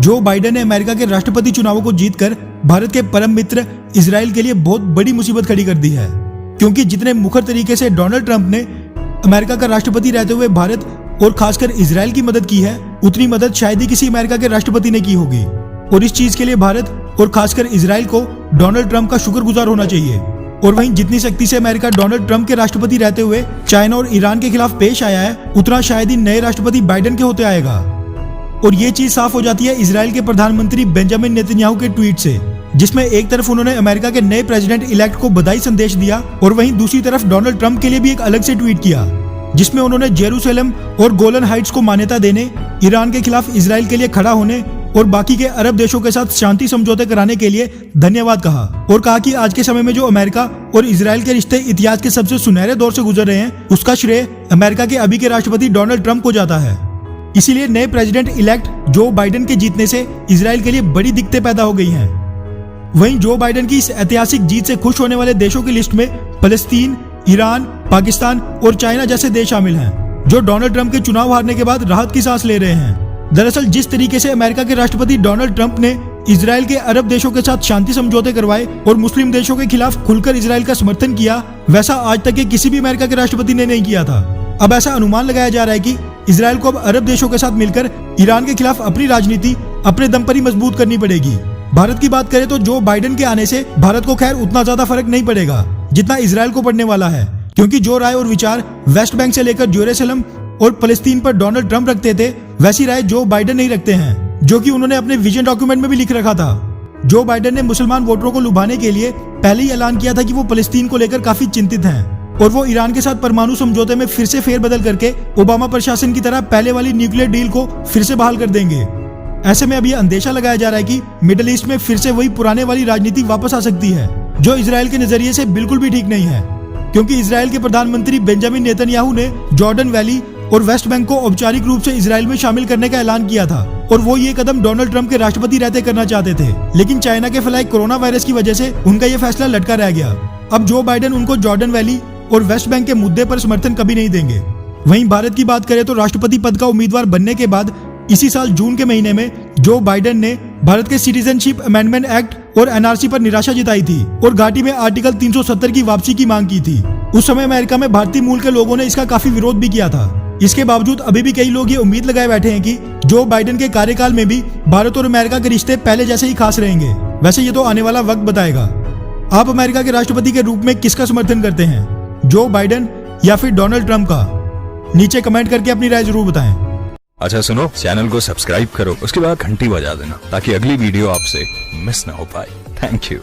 Joe Biden ने America के राष्ट्रपति चुनावों को जीतकर भारत के परम मित्र इजराइल के लिए बहुत बड़ी मुसीबत खड़ी कर दी है, क्योंकि जितने मुखर तरीके से डोनाल्ड ट्रंप ने अमेरिका का राष्ट्रपति रहते हुए भारत और खासकर इजराइल की मदद की है, उतनी मदद शायद ही किसी अमेरिका के राष्ट्रपति ने की होगी। और इस चीज के लिए भारत और खासकर इजराइल को डोनाल्ड ट्रंप का शुक्रगुजार होना चाहिए। और वहीं जितनी सख्ती से अमेरिका डोनाल्ड ट्रंप के राष्ट्रपति रहते हुए चाइना और ईरान के खिलाफ पेश आया है, उतना शायद ही नए राष्ट्रपति बाइडेन के होते आएगा। और ये चीज साफ हो जाती है इजराइल के प्रधानमंत्री बेंजामिन नेतन्याहू के ट्वीट से, जिसमें एक तरफ उन्होंने अमेरिका के नए प्रेसिडेंट इलेक्ट को बधाई संदेश दिया और वहीं दूसरी तरफ डोनाल्ड ट्रंप के लिए भी एक अलग से ट्वीट किया, जिसमें उन्होंने जेरूसलम और गोलन हाइट्स को मान्यता देने, ईरान के खिलाफ इजराइल के लिए खड़ा होने और बाकी के अरब देशों के साथ शांति समझौते कराने के लिए धन्यवाद कहा। और कहा कि आज के समय में जो अमेरिका और इजराइल के रिश्ते इतिहास के सबसे सुनहरे दौर से गुजर रहे हैं, उसका श्रेय अमेरिका के अभी के राष्ट्रपति डोनाल्ड ट्रंप को जाता है। इसीलिए नए प्रेसिडेंट इलेक्ट जो बाइडेन के जीतने से इजराइल के लिए बड़ी दिक्कतें पैदा हो गई हैं। वहीं जो बाइडेन की इस ऐतिहासिक जीत से खुश होने वाले देशों की लिस्ट में फलस्तीन, ईरान, पाकिस्तान और चाइना जैसे देश शामिल हैं, जो डोनाल्ड ट्रंप के चुनाव हारने के बाद राहत की सांस ले रहे हैं। दरअसल जिस तरीके से अमेरिका के राष्ट्रपति डोनाल्ड ट्रंप ने इजराइल के अरब देशों के साथ शांति समझौते करवाए और मुस्लिम देशों के खिलाफ खुलकर इजराइल का समर्थन किया, वैसा आज तक के किसी भी अमेरिका के राष्ट्रपति ने नहीं किया था। अब ऐसा अनुमान लगाया जा रहा है कि इजराइल को अब अरब देशों के साथ मिलकर ईरान के खिलाफ अपनी राजनीति अपने दम पर ही मजबूत करनी पड़ेगी। भारत की बात करें तो जो बाइडेन के आने से भारत को खैर उतना ज्यादा फर्क नहीं पड़ेगा जितना इजराइल को पड़ने वाला है, क्योंकि जो राय और विचार वेस्ट बैंक से लेकर जेरूसलम और फलस्तीन पर डोनाल्ड ट्रंप रखते थे, वैसी राय जो बाइडेन नहीं रखते हैं, जो कि उन्होंने अपने विजन डॉक्यूमेंट में भी लिख रखा था। जो बाइडेन ने मुसलमान वोटरों को लुभाने के लिए पहले ही ऐलान किया था कि वो फलस्तीन को लेकर काफी चिंतित हैं और वो ईरान के साथ परमाणु समझौते में फिर से फेरबदल करके ओबामा प्रशासन की तरह पहले वाली न्यूक्लियर डील को फिर से बहाल कर देंगे। ऐसे में अभी अंदेशा लगाया जा रहा है कि मिडिल ईस्ट में फिर से वही पुराने वाली राजनीति वापस आ सकती है, जो इजराइल के नजरिए से बिल्कुल भी ठीक नहीं है, क्योंकि इजराइल के प्रधानमंत्री बेंजामिन नेतन्याहू ने जॉर्डन वैली और वेस्ट बैंक को औपचारिक रूप से इजराइल में शामिल करने का ऐलान किया था और वो ये कदम डोनाल्ड ट्रंप के राष्ट्रपति रहते करना चाहते थे, लेकिन चाइना के फैलाए कोरोना वायरस की वजह से उनका ये फैसला लटका रह गया। अब जो बाइडेन उनको जॉर्डन वैली और वेस्ट बैंक के मुद्दे पर समर्थन कभी नहीं देंगे। वहीं भारत की बात करें तो राष्ट्रपति पद का उम्मीदवार बनने के बाद इसी साल जून के महीने में जो बाइडेन ने भारत के सिटीजनशिप अमेंडमेंट एक्ट और एनआरसी पर निराशा जताई थी और घाटी में आर्टिकल 370 की वापसी की मांग की थी। उस समय अमेरिका में भारतीय मूल के लोगों ने इसका काफी विरोध भी किया था। इसके बावजूद अभी भी कई लोग ये उम्मीद लगाए बैठे हैं कि जो बाइडेन के कार्यकाल में भी भारत और अमेरिका के रिश्ते पहले जैसे ही खास रहेंगे। वैसे ये तो आने वाला वक्त बताएगा। आप अमेरिका के राष्ट्रपति के रूप में किसका समर्थन करते हैं, जो बाइडेन या फिर डोनाल्ड ट्रंप का? नीचे कमेंट करके अपनी राय जरूर बताएं। अच्छा सुनो, चैनल को सब्सक्राइब करो, उसके बाद घंटी बजा देना ताकि अगली वीडियो आपसे मिस ना हो पाए। Thank you.